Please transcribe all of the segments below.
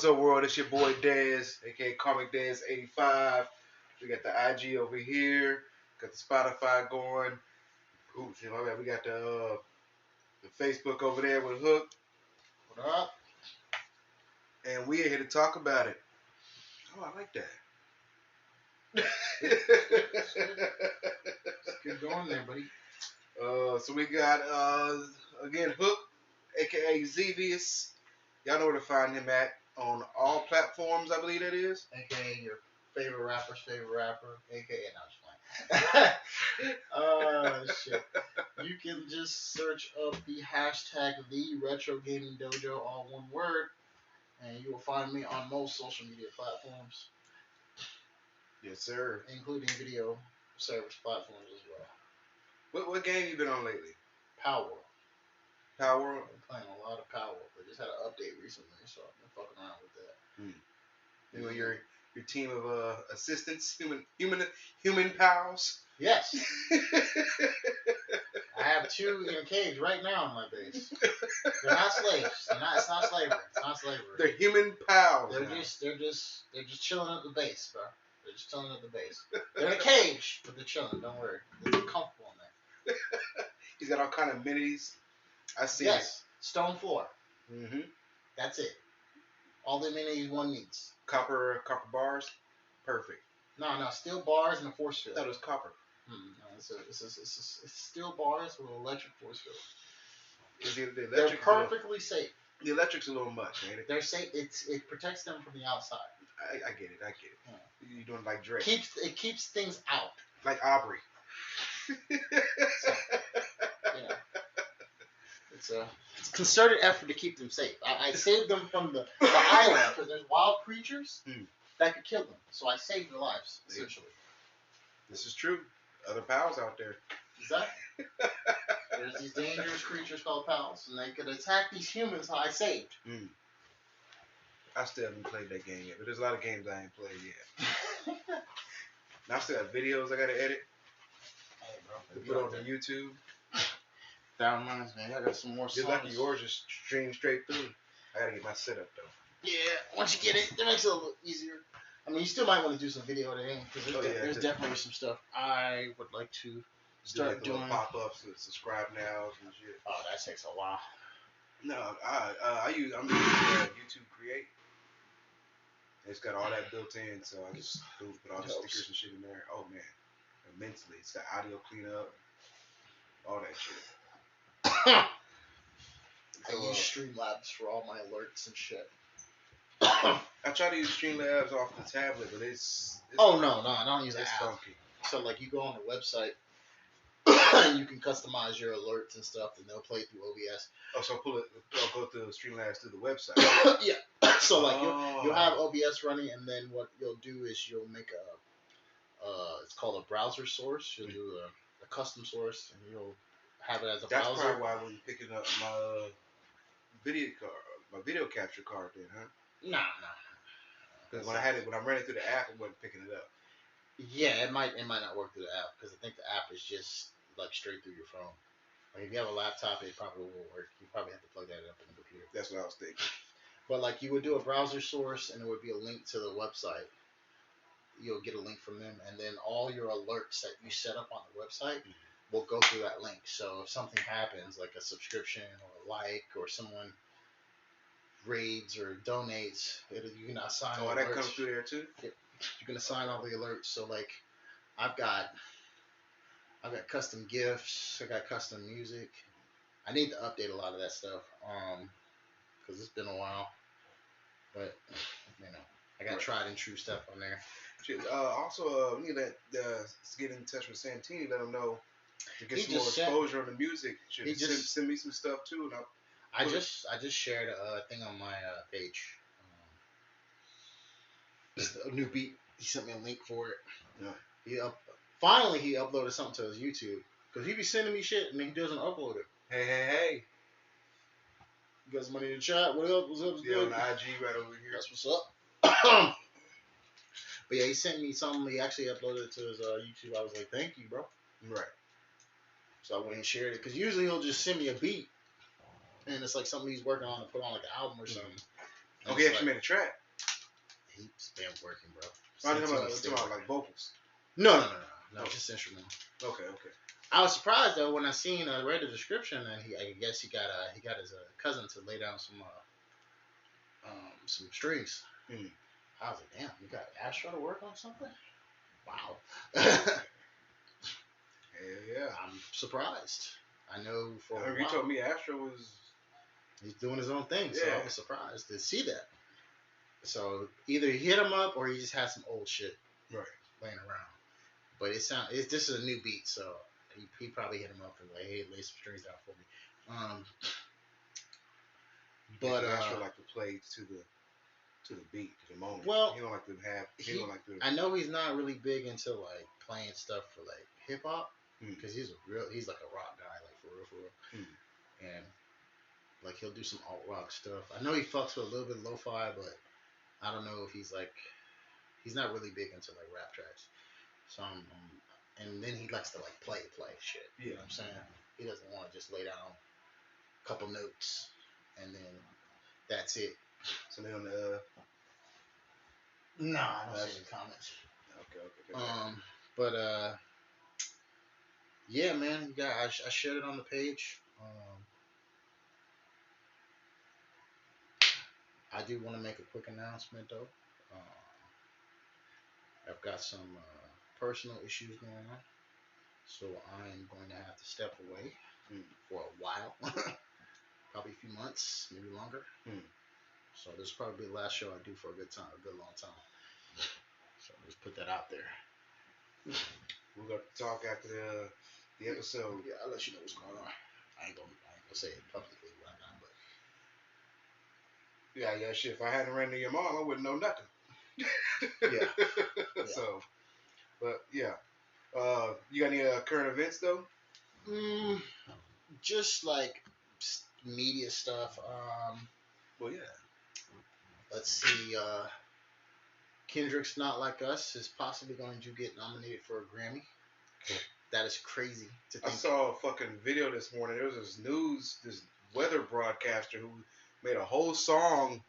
What's up, world? It's your boy Dez, aka Comic Dez 85. We got the IG over here, got the Spotify going. Ooh, shit, my bad. We got the Facebook over there with Hook. What up? And we are here to talk about it. Oh, I like that. Keep going there, buddy. So we got again Hook, aka Zevious. Y'all know where to find him at on all platforms, I believe that is. AKA your favorite rapper's favorite rapper. AKA, no, just playing. Shit. You can just search up the hashtag #TheRetroGamingDojo, all one word, and you will find me on most social media platforms, Yes, sir. including video service platforms as well. What game you been on lately? Power. Power. I've been playing a lot of Power. They just had an update recently, so I've been fucking around with that. You know, your team of assistants, human pals. Yes. I have 2 in a cage right now in my base. They're not slaves. It's not slavery. It's not slavery. They're human pals. They're just chilling at the base, bro. They're just chilling at the base. They're in a cage, but they're chilling. Don't worry. They're comfortable in there. He's got all kind of amenities. I see. Yes. Stone floor. Mm-hmm. That's it. All the amenities one needs. Copper bars. Perfect. No, steel bars and a force field. I thought it was copper. No, it's steel bars with an electric force field. They're perfectly safe. The electric's a little much, ain't it? They're safe. It protects them from the outside. I get it. Yeah. You're doing like Drake. It keeps things out. Like Aubrey. So, yeah. It's a concerted effort to keep them safe. I saved them from the island because there's wild creatures that could kill them. So I saved their lives, essentially. This is true. Other pals out there. Exactly. There's these dangerous creatures called pals, and they could attack these humans that I saved. I still haven't played that game yet, but there's a lot of games I ain't played yet. Now I still have videos I gotta edit. Hey, bro. To put on the YouTube. That reminds me, I got some more songs. Just like yours, just stream straight through. I gotta get my setup though. Yeah, once you get it, it makes it a little easier. I mean, you still might want to do some video editing because there's definitely some stuff I would like to start doing. Pop-ups and subscribe now and shit. Oh, that takes a while. No, I'm using YouTube Create. It's got all that built in, so I just put all the stickers and shit in there. Oh man, immensely. It's got audio cleanup, all that shit. I use Streamlabs for all my alerts and shit. I try to use Streamlabs off the tablet, but it's no, I don't use that app. Funky. So like you go on the website and you can customize your alerts and stuff, and they'll play through OBS. Oh, so I'll go through Streamlabs through the website. Yeah. So like you'll have OBS running, and then what you'll do is you'll make it's called a browser source. You'll do a custom source, and you'll have it as a browser. That's probably why I wasn't picking up my video capture card then, huh? Nah. Because when I ran it through the app, it wasn't picking it up. Yeah, it might not work through the app because I think the app is just like straight through your phone. Like if you have a laptop, it probably won't work. You probably have to plug that up in the computer. That's what I was thinking. But like you would do a browser source, and it would be a link to the website. You'll get a link from them, and then all your alerts that you set up on the website will go through that link. So if something happens, like a subscription or a like, or someone raids or donates, you can assign alerts. That comes through there too? Yep. You can assign all the alerts. So like I've got custom gifts, I got custom music. I need to update a lot of that stuff because it's been a while, but I got tried and true stuff on there. Also, we need to get in touch with Santini, let him know to get some more exposure on the music. Send me some stuff too. And I just shared a thing on my page. Just a new beat. He sent me a link for it. Yeah. Finally he uploaded something to his YouTube because he be sending me shit and he doesn't upload it. Hey. You got some money in the chat? What's up? On the IG right over here. That's what's up. But yeah, he sent me something. He actually uploaded it to his YouTube. I was like, thank you, bro. Right. So I went and shared it because usually he'll just send me a beat and it's like something he's working on to put on like an album or something. Oh, he actually made a track. He's been working, bro. I'm talking about like vocals. No, just instrumental. Okay. I was surprised though when I read the description, and I guess he got his cousin to lay down some strings. I was like, damn, you got Astro to work on something? Wow. Hell yeah. I'm surprised. I know for a while. You told me Astro was... He's doing his own thing, so I was surprised to see that. So either he hit him up or he just had some old shit laying around. But this is a new beat, so he probably hit him up and like, hey, lay some strings down for me. But Astro like to play to the beat, to the moment. Well, he don't like to have. He don't like to. I know he's not really big into like playing stuff for like hip hop because he's like a rock guy, like for real. And like he'll do some alt rock stuff. I know he fucks with a little bit of lo-fi, but I don't know if he's not really big into like rap tracks. So and then he likes to like play shit. You know what I'm saying? He doesn't want to just lay down a couple notes and then that's it. So they on the. No, I don't see any comments. Okay. But yeah, man. Yeah, I shared it on the page. I do want to make a quick announcement though. I've got some personal issues going on, so I'm going to have to step away for a while, probably a few months, maybe longer. So this will probably be the last show I do for a good long time. So just put that out there. We're gonna talk after the episode. Yeah, I'll let you know what's going on. I ain't gonna say it publicly right now, but yeah, shit. If I hadn't ran into your mom, I wouldn't know nothing. yeah. So, but yeah, you got any current events though? Just like media stuff. Well, yeah. Let's see. Kendrick's Not Like Us is possibly going to get nominated for a Grammy. That is crazy to think. I saw a fucking video this morning. There was this weather broadcaster who made a whole song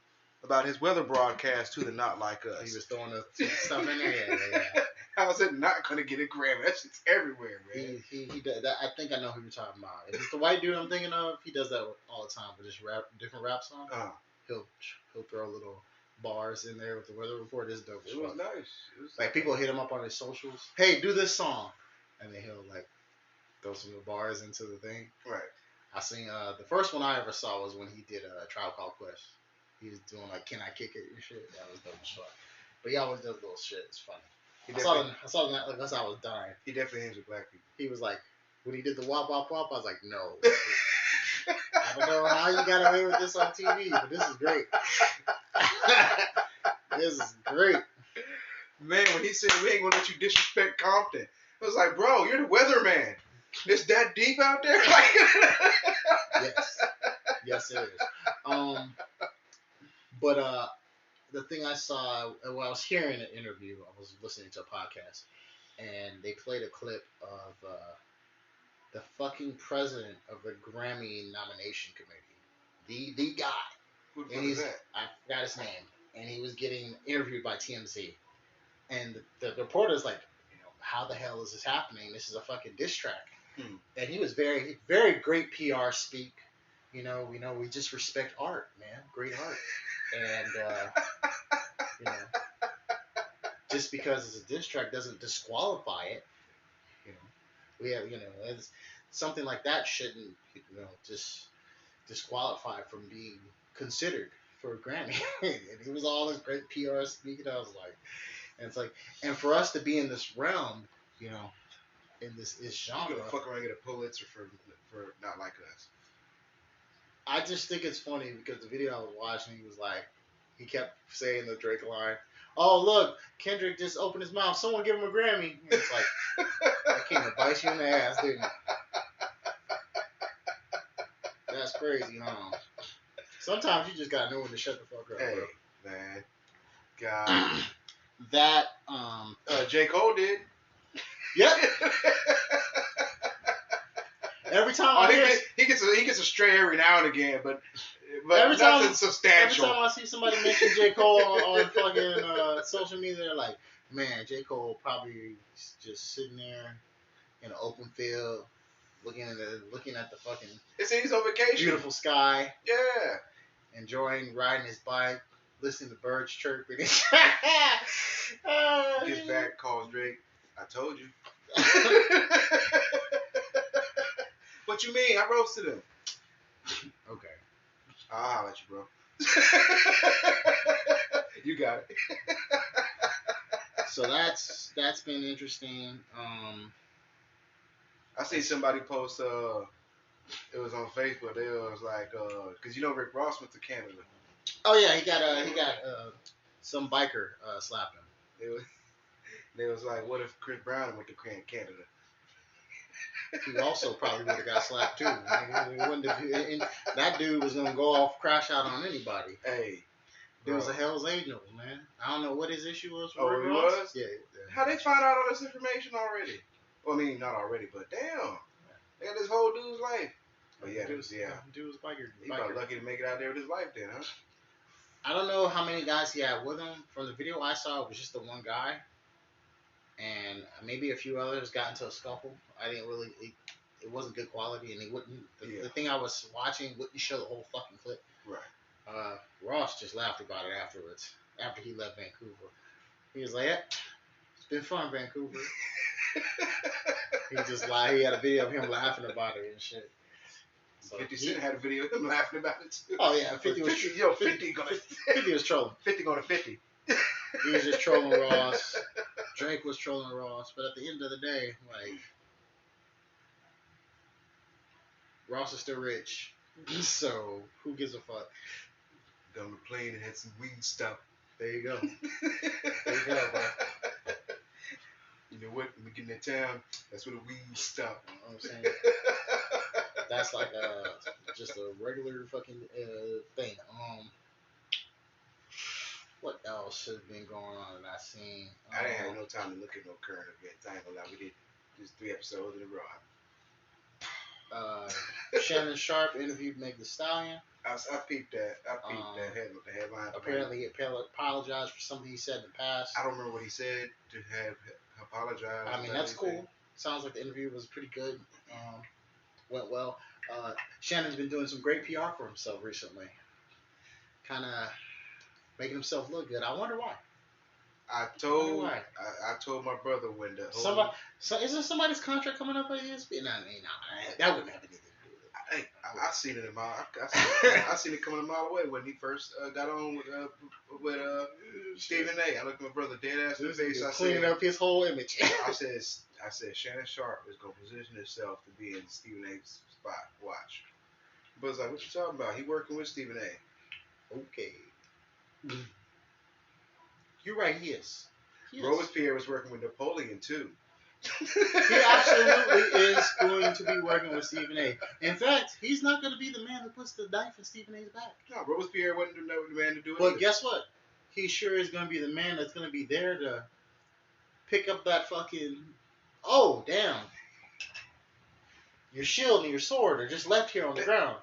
about his weather broadcast to the Not Like Us. He was throwing the stuff in there. Yeah. How is it not going to get a Grammy? That shit's everywhere, man. He does that. I think I know who you're talking about. If it's the white dude I'm thinking of, he does that all the time with just different rap songs. He'll throw little bars in there with the weather report. It's dope. It was nice. Like people hit him up on his socials. Hey, do this song, and then he'll like throw some of the bars into the thing. Right. I seen the first one I ever saw was when he did a Tribe Called Quest. He was doing like "Can I Kick It" and shit. That was dope as fuck. But he always does little shit. It's funny. I saw that like that's how I was dying. He definitely hangs with black people. He was like, when he did the wop wop wop, I was like, no. I don't know how you got away with this on TV, but this is great. This is great. Man, when he said we ain't gonna let you disrespect Compton, I was like, bro, you're the weatherman. It's that deep out there? Yes, it is. But the thing I saw, well, I was hearing an interview. I was listening to a podcast, and they played a clip of the fucking president of the Grammy nomination committee, the guy. Who the fuck is that? I forgot his name, and he was getting interviewed by TMZ, and the reporter's like, how the hell is this happening? This is a fucking diss track. And he was very, very great PR speak. We just respect art, man. Great art. And, just because it's a diss track doesn't disqualify it. We have, it's, something like that shouldn't, just disqualify from being considered for a Grammy. And it was all this great PR speaking. I was like, and it's like, and for us to be in this realm, in this genre. You're gonna fuck around and get a Pulitzer for Not Like Us. I just think it's funny because the video I was watching, he kept saying the Drake line, oh, look, Kendrick just opened his mouth. Someone give him a Grammy. And it's like, that came to bite you in the ass, didn't it? That's crazy, huh? Sometimes you just gotta know when to shut the fuck up, hey, bro. Man. God. That, J. Cole did. Yep. Every time he gets a stray every now and again, but but every nothing time substantial. I see somebody mention J. Cole on fucking social media, they're like, man, J. Cole probably just sitting there in an open field, looking at the fucking He's on vacation. beautiful sky, Yeah. enjoying riding his bike, listening to birds chirping. Gets back, calls Drake. I told you. What you mean? I roasted him. Okay. I'll holler at you, bro. You got it. So that's been interesting. I seen somebody post. It was on Facebook. They was like, cause you know Rick Ross went to Canada. Oh yeah, he got some biker slapped him. They was like, what if Chris Brown went to Canada? He also probably would have got slapped too. That dude was gonna go off, crash out on anybody. Hey, Dude was a Hell's Angel, man. I don't know what his issue was. Oh, he was? Yeah. How they find out all this information already? Well, I mean, not already, but damn, they got this whole dude's life. But yeah, dude was biker. He probably lucky to make it out there with his life then, huh? I don't know how many guys he had with him. From the video I saw, it was just the one guy. And maybe a few others got into a scuffle. I didn't really. It wasn't good quality, and he wouldn't. The thing I was watching wouldn't show the whole fucking clip. Right. Ross just laughed about it afterwards. After he left Vancouver, he was like, yeah, "It's been fun, Vancouver." He just lied. He had a video of him laughing about it and shit. So 50 Cent had a video of him laughing about it too. Oh yeah, 50 was 50 was trolling. 50 going to 50. He was just trolling Ross. Drake was trolling Ross, but at the end of the day, like, Ross is still rich, so who gives a fuck? Got on the plane and had some weed stuff. There you go. There you go, bro. You know what? When we get in that town, that's where the weed stop. You know what I'm saying? That's like just a regular fucking thing. What else has been going on that I've seen? I didn't have no time to look at no current events. I ain't gonna lie, we did just 3 episodes in a row. Shannon Sharp interviewed Meg Thee Stallion. I peeped that. The headline. Apparently, he apologized for something he said in the past. I don't remember what he said to have apologized. I mean, that's cool. Sounds like the interview was pretty good. Went well. Shannon's been doing some great PR for himself recently. Kind of making himself look good. I wonder why. I told my brother when the whole... Isn't somebody's contract coming up at ESPN? No, that wouldn't have anything to do with it. I seen it I seen it coming a mile away when he first got on with Stephen A. I looked at my brother dead ass in the face. I cleaning up his whole image. I said Shannon Sharp is gonna position himself to be in Stephen A's spot. Watch. But it's like, what you talking about? He working with Stephen A. Okay. You're right. He is. Robespierre was working with Napoleon too. He absolutely is going to be working with Stephen A. In fact, he's not going to be the man who puts the knife in Stephen A's back. No, Robespierre wasn't the man to do it. But guess what? He sure is going to be the man that's going to be there to pick up that fucking... Oh, damn. Your shield and your sword are just left here on the ground.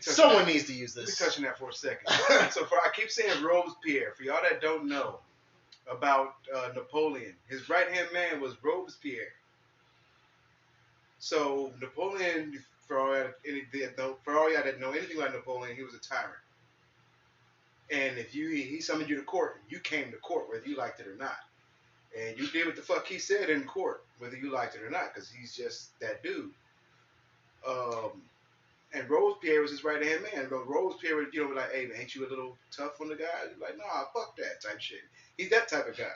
Someone needs to use this. Let me touch on that for a second. So I keep saying Robespierre. For y'all that don't know about Napoleon, his right-hand man was Robespierre. So Napoleon, for all y'all that know anything about Napoleon, he was a tyrant. And if he summoned you to court, you came to court whether you liked it or not. And you did what the fuck he said in court, whether you liked it or not, because he's just that dude. And Robespierre was his right-hand man. Robespierre would, be like, hey, man, ain't you a little tough on the guy? You're like, nah, fuck that type shit. He's that type of guy.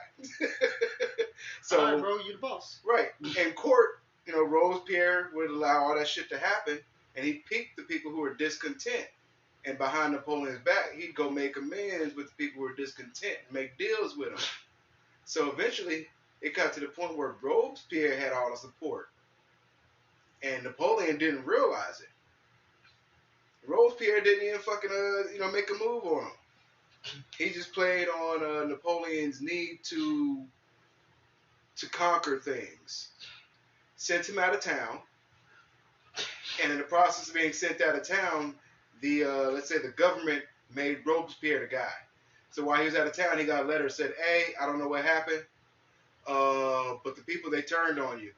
So, all right, bro, you the boss. Right. In court, Robespierre would allow all that shit to happen, and he picked the people who were discontent. And behind Napoleon's back, he'd go make amends with the people who were discontent and make deals with them. So eventually, it got to the point where Robespierre had all the support. And Napoleon didn't realize it. Robespierre didn't even fucking, make a move on him. He just played on Napoleon's need to conquer things. Sent him out of town. And in the process of being sent out of town, let's say the government made Robespierre the guy. So while he was out of town, he got a letter that said, "Hey, I don't know what happened, but the people they turned on you."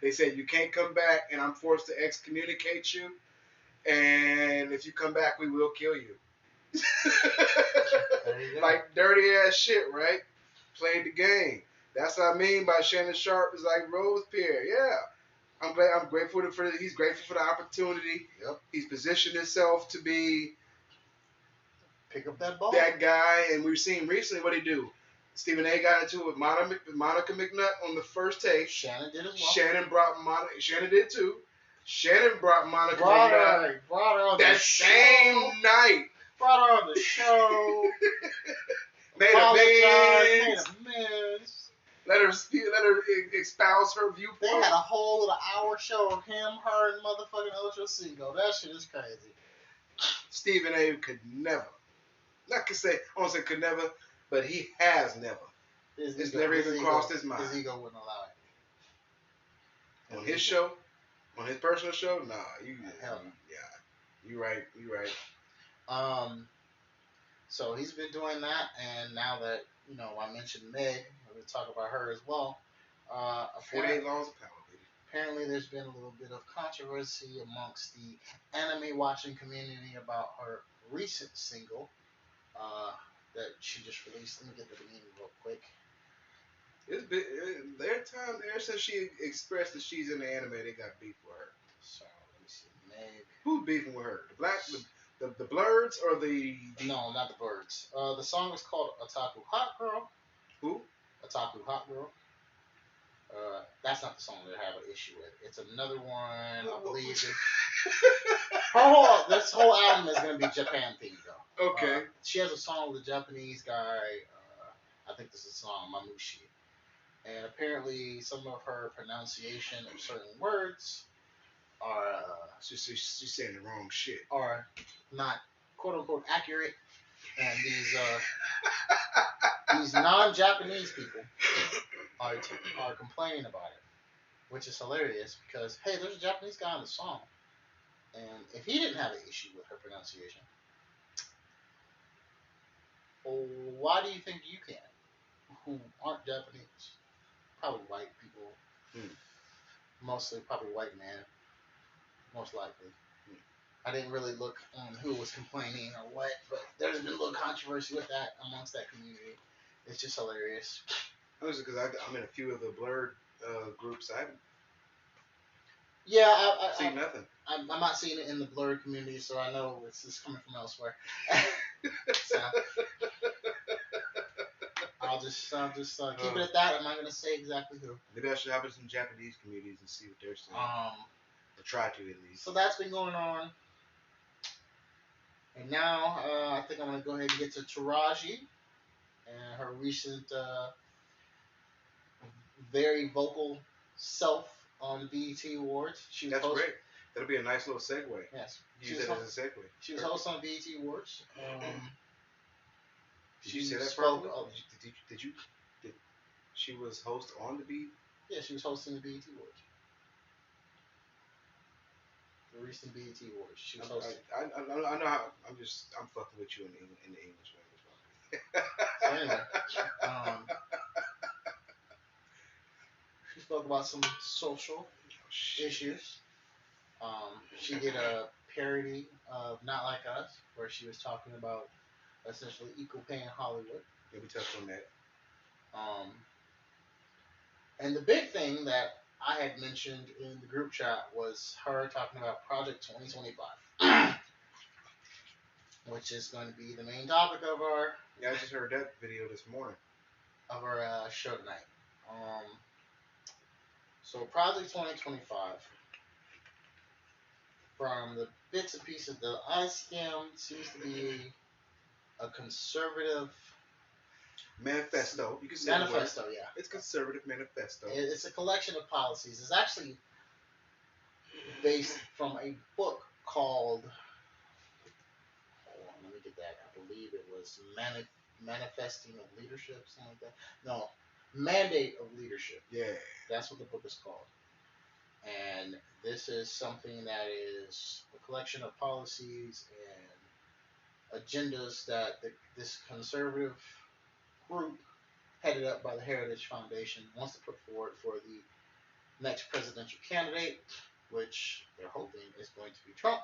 They said you can't come back, and I'm forced to excommunicate you. And if you come back, we will kill you. Like dirty ass shit, right? Played the game. That's what I mean by Shannon Sharpe is like Robespierre. Yeah. I'm grateful for he's grateful for the opportunity. Yep. He's positioned himself to be pick up that ball. That guy, and we've seen recently what he do. Stephen A. got into it with Monica McNutt on the first take. Shannon did as well. Shannon did too. Shannon brought Monica McNutt brought her on that the same show. night. Brought her on the show. Made amends. Let her espouse her viewpoint. They had a whole little hour show of him, her, and motherfucking Ocho Cinco. That shit is crazy. Stephen A. could never. Not to say, I won't say could never, but he has never. It's never even crossed his mind. His ego wouldn't allow it. On his show, on his personal show, nah. You right. So he's been doing that, and now that I mentioned Meg, we're gonna talk about her as well. 48 Laws of Power, baby. Apparently, there's been a little bit of controversy amongst the anime watching community about her recent single that she just released. Let me get the name real quick. It's been ever since she expressed that she's in the anime, they got beef with her. So let me see, Meg. Who's beefing with her? The Blurs or the? No, not the Birds. The song is called Otaku Hot Girl. Who? Otaku Hot Girl. That's not the song that I have an issue with. It's another one, I believe. This whole album is going to be Japan themed, though. Okay. She has a song with a Japanese guy. I think this is a song, Mamushi. And apparently, some of her pronunciation of certain words are she's saying the wrong shit. Are not quote unquote accurate, and these non-Japanese people are complaining about it, which is hilarious because hey, there's a Japanese guy on the song, and if he didn't have an issue with her pronunciation, why do you think you can? Who aren't Japanese? Probably white people. Mostly probably white men. Most likely. I didn't really look on who was complaining or what, but there's been a little controversy with that amongst that community. It's just hilarious. Mostly because I'm in a few of the Blurred groups. I haven't seen nothing. I'm not seeing it in the Blurred community, so I know it's coming from elsewhere. So, I'll just keep it at that. I'm not going to say exactly who. Maybe I should hop into some Japanese communities and see what they're saying. Or try to, at least. So that's been going on. And now, I think I'm going to go ahead and get to Taraji and her recent, very vocal self on the BET Awards. That's great. That'll be a nice little segue. Yes. Use it as a segue. She was hosting on BET Awards. Did you say that properly? Did she was host on the BET? Yeah, she was hosting the BET Awards. The recent BET Awards. She was hosting. I know how. I'm fucking with you in the English language. So anyway, she spoke about some social issues. She did a parody of Not Like Us, where she was talking about essentially equal pay in Hollywood. Yeah, we touched on that. And the big thing that I had mentioned in the group chat was her talking about Project 2025, which is going to be the main topic of our. Yeah, I just heard that video this morning. Of our show tonight. So Project 2025, from the bits and pieces that I skimmed, seems to be a conservative manifesto. You can say manifesto, yeah. It's conservative manifesto. It's a collection of policies. It's actually based from a book called. Hold on, let me get that. I believe it was Manifesting of Leadership, something like that. No, Mandate of Leadership. Yeah. That's what the book is called. And this is something that is a collection of policies and agendas that this conservative group, headed up by the Heritage Foundation, wants to put forward for the next presidential candidate, which they're hoping is going to be Trump.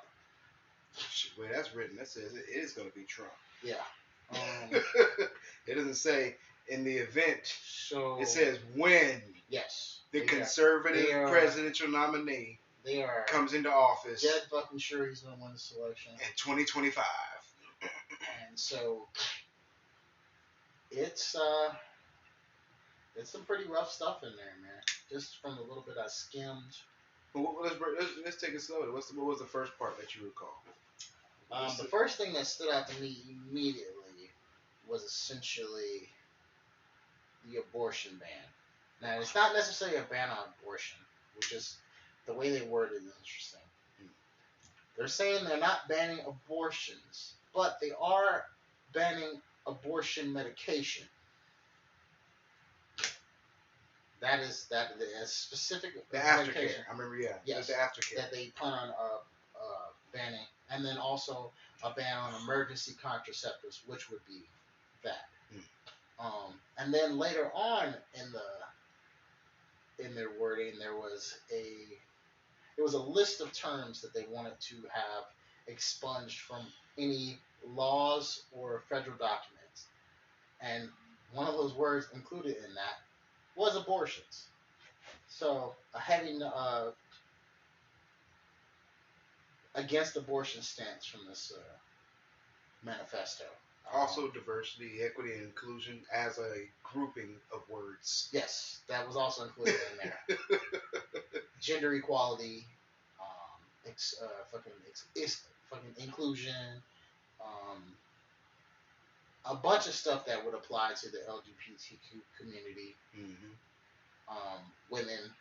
Wait, that's written. That says it is going to be Trump. Yeah. It doesn't say in the event. So it says when. Yes. The conservative presidential nominee comes into office. Dead fucking sure he's going to win this election. In 2025. And so it's some pretty rough stuff in there, man. Just from the little bit I skimmed. Well, let's take it slowly. What was the first part that you recall? The first thing that stood out to me immediately was essentially the abortion ban. Now, it's not necessarily a ban on abortion, which is the way they word it is interesting. They're saying they're not banning abortions, but they are banning abortion medication. That is a specific the aftercare. I remember, yes, the aftercare that they plan on banning, and then also a ban on emergency contraceptives, which would be that. And then later on in their wording, there was a list of terms that they wanted to have expunged from any laws or federal documents, and one of those words included in that was abortions. So a heavy against abortion stance from this manifesto. Also, diversity, equity, and inclusion as a grouping of words. Yes, that was also included in there. Gender equality, fucking inclusion, a bunch of stuff that would apply to the LGBTQ community. Women,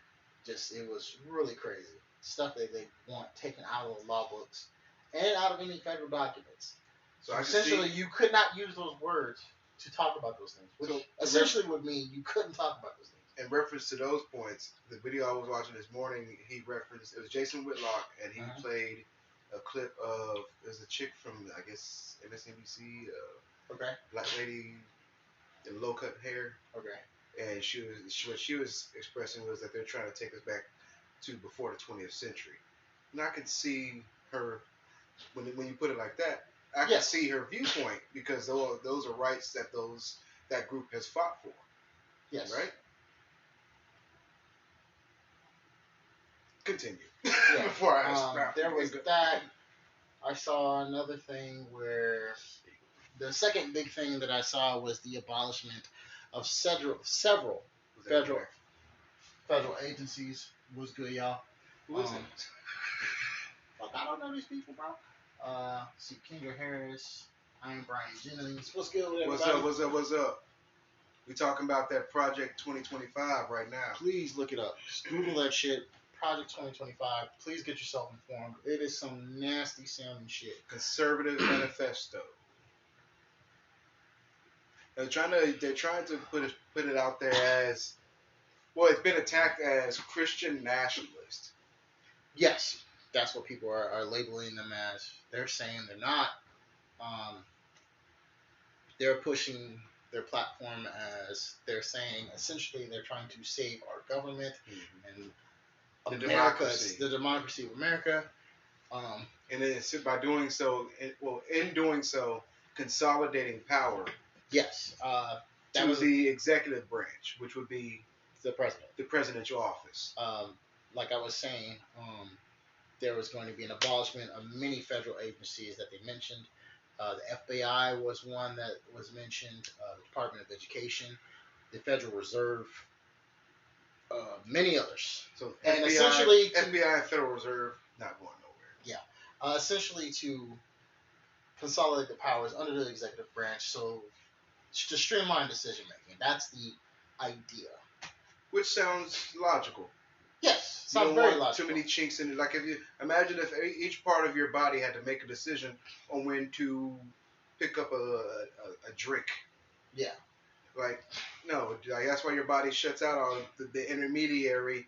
it was really crazy. Stuff that they want taken out of the law books and out of any federal documents. So essentially, you could not use those words to talk about those things, which essentially would mean you couldn't talk about those things. In reference to those points, the video I was watching this morning, he referenced, it was Jason Whitlock, and he played a clip of, there's a chick from, I guess, MSNBC, black lady in low-cut hair. And what she was expressing was that they're trying to take us back to before the 20th century. And I could see her, when you put it like that, I can see her viewpoint, because those are rights that that group has fought for. Yes. Right? Continue. Yeah. Before I ask there was that. I saw another thing where the second big thing that I saw was the abolishment of several federal agencies. Was good, y'all. Who is it? Fuck, I don't know these people, bro. See, Kendra Harris. I'm Brian Jennings. What's good with everybody? What's up? We talking about that Project 2025 right now. Please look it up. Just Google that shit. Project 2025. Please get yourself informed. It is some nasty sounding shit. Conservative manifesto. They're trying to put it out there as, well, it's been attacked as Christian nationalist. Yes, that's what people are labeling them as. They're saying they're not. They're pushing their platform as, they're saying essentially they're trying to save our government and the democracy of America. And then by doing so, in doing so, consolidating power. Yes. That was the executive branch, which would be the president, the presidential office. Like I was saying, there was going to be an abolishment of many federal agencies that they mentioned. The FBI was one that was mentioned. The Department of Education, the Federal Reserve, many others. So and FBI, essentially, FBI and Federal Reserve not going nowhere. Yeah, essentially to consolidate the powers under the executive branch, so to streamline decision making. That's the idea. Which sounds logical. Yes, sounds very logical. Too many chinks in it. Like, if you imagine if each part of your body had to make a decision on when to pick up a drink. Yeah. Like, no, that's why your body shuts out all the intermediary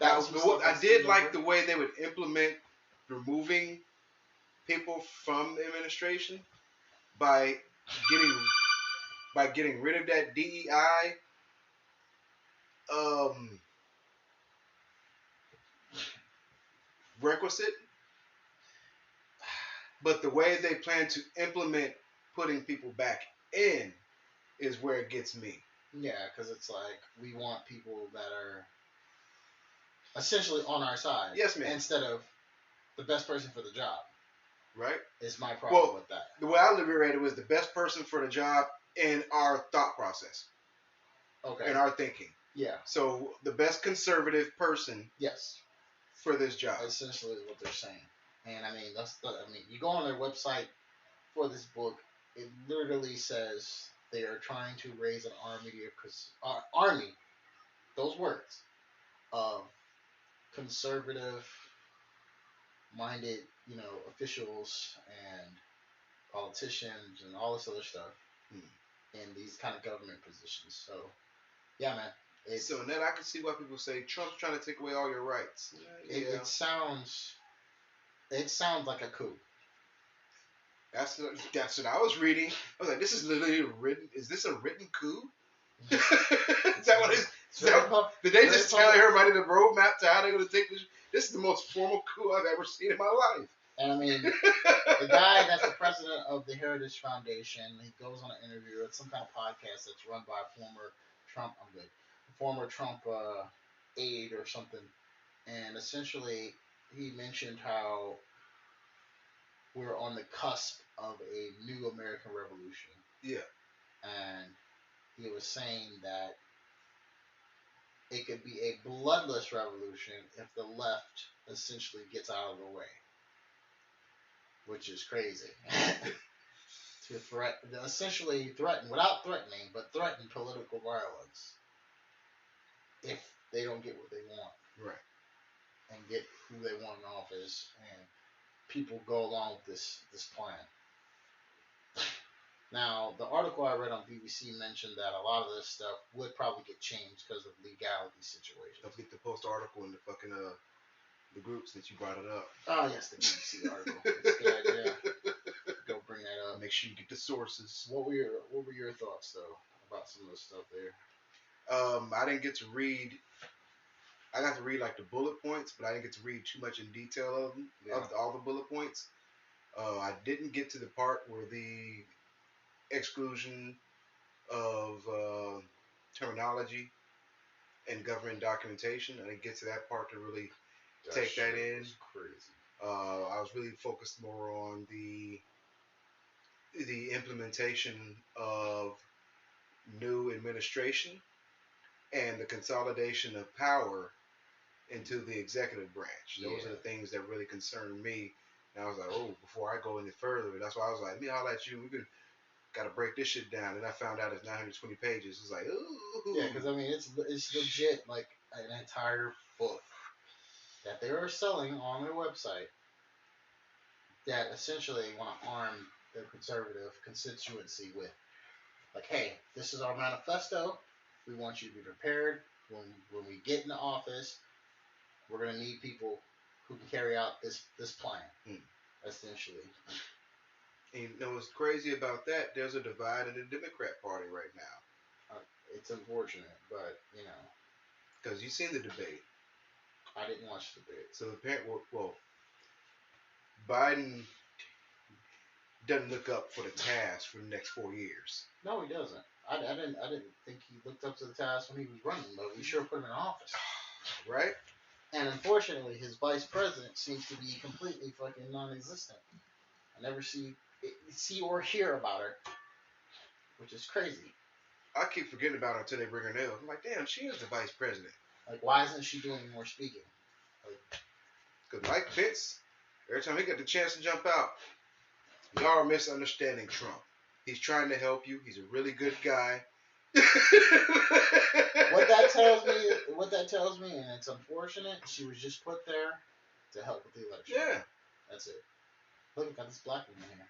I did like the way they would implement removing people from the administration by getting rid of that DEI requisite. But the way they plan to implement putting people back in is where it gets me. Yeah, because it's like we want people that are essentially on our side. Yes, man. Instead of the best person for the job. Right? Is my problem with that. The way I liberated was the best person for the job in our thought process. Okay. In our thinking. Yeah. So the best conservative person. Yes. For this job. Essentially what they're saying. And I mean, you go on their website for this book, it literally says they are trying to raise an army, those words, of conservative-minded, officials and politicians and all this other stuff in these kind of government positions. So, yeah, man. So in that, I can see why people say Trump's trying to take away all your rights. Yeah. It sounds like a coup. That's what I was reading. I was like, this is literally written. Is this a written coup? Is that what it is? Did they just tell everybody the roadmap to how they're going to take this? This is the most formal coup I've ever seen in my life. And I mean, the guy that's the president of the Heritage Foundation, he goes on an interview at some kind of podcast that's run by a former Trump aide or something. And essentially, he mentioned how we're on the cusp of a new American Revolution. Yeah. And he was saying that it could be a bloodless revolution if the left essentially gets out of the way. Which is crazy. To essentially threaten, without threatening, but threaten political violence if they don't get what they want. Right. And get who they want in office, and people go along with this plan. Now, the article I read on BBC mentioned that a lot of this stuff would probably get changed because of legality situations. Don't forget to post the article in the fucking the groups that you brought it up. Oh yes, the BBC article. That's a good idea. Go bring that up. Make sure you get the sources. What were your thoughts though about some of the stuff there? I didn't get to read. I got to read like the bullet points, but I didn't get to read too much in detail of them, of all the bullet points. I didn't get to the part where the exclusion of terminology and government documentation. I didn't get to that part to really take that in. Crazy. I was really focused more on the implementation of new administration and the consolidation of power into the executive branch. Those are the things that really concern me. And I was like, oh, before I go any further, that's why I was like, I'll let you. Got to break this shit down. And I found out it's 920 pages. It's like, ooh. Yeah, because I mean, it's legit like an entire book that they are selling on their website that essentially want to arm their conservative constituency with. Like, hey, this is our manifesto. We want you to be prepared when we get into office. We're going to need people who can carry out this plan, essentially. And you know what's crazy about that? There's a divide in the Democrat Party right now. It's unfortunate, but, Because you've seen the debate. I didn't watch the debate. So Biden doesn't look up for the task for the next 4 years. No, he doesn't. I didn't think he looked up to the task when he was running, but we sure put him in office. Right? And unfortunately, his vice president seems to be completely fucking non-existent. I never see or hear about her, which is crazy. I keep forgetting about her until they bring her nails. I'm like, damn, she is the vice president. Like, why isn't she doing more speaking? Because Mike Pence, every time he got the chance to jump out, y'all are misunderstanding Trump. He's trying to help you. He's a really good guy. What that tells me, and it's unfortunate, she was just put there to help with the election. Yeah. That's it. Look, we got this black woman here.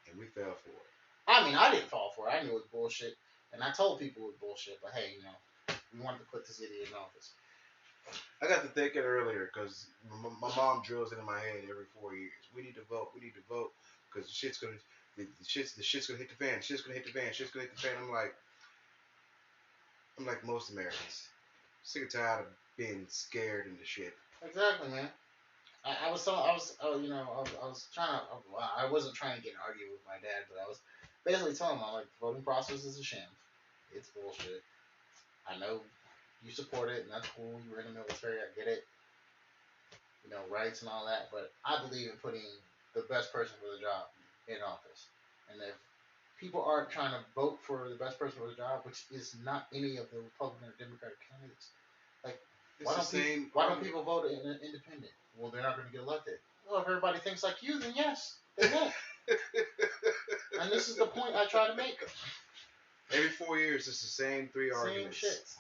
And we fell for it. I mean, I didn't fall for it. I knew it was bullshit. And I told people it was bullshit. But hey, We wanted to put this idiot in office. I got to thinking earlier because my mom drills it in my head every 4 years. We need to vote. We need to vote because the shit's gonna hit the fan. Shit's gonna hit the fan. Shit's gonna hit the fan. I'm like most Americans, sick and tired of being scared into shit. Exactly, man. I was trying to. I wasn't trying to get an argument with my dad, but I was basically telling him, I'm like, the voting process is a sham. It's bullshit. I know you support it, and that's cool. You were in the military. I get it. You know, rights and all that. But I believe in putting the best person for the job in office. And if people aren't trying to vote for the best person for the job, which is not any of the Republican or Democratic candidates, like, why don't people vote in an independent? Well, they're not going to get elected. Well, if everybody thinks like you, then yes, they won't. And this is the point I try to make. Every 4 years, it's the same three arguments. Same shit.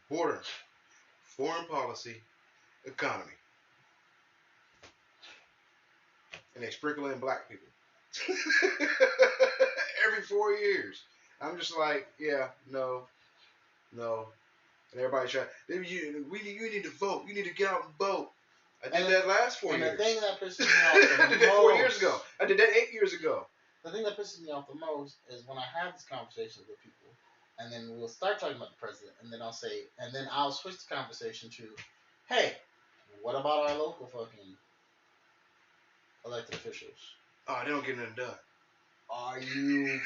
Border, foreign policy, economy. And they sprinkle in black people. Every 4 years. I'm just like, yeah, no. And everybody try. You need to vote. You need to get out and vote. I did that last 4 years. And the thing that pisses me off I did that 4 years ago. I did that 8 years ago. The thing that pisses me off the most is when I have this conversation with people, and then we'll start talking about the president, and then I'll switch the conversation to, hey, what about our local fucking elected officials? Oh, they don't get nothing done. Are you...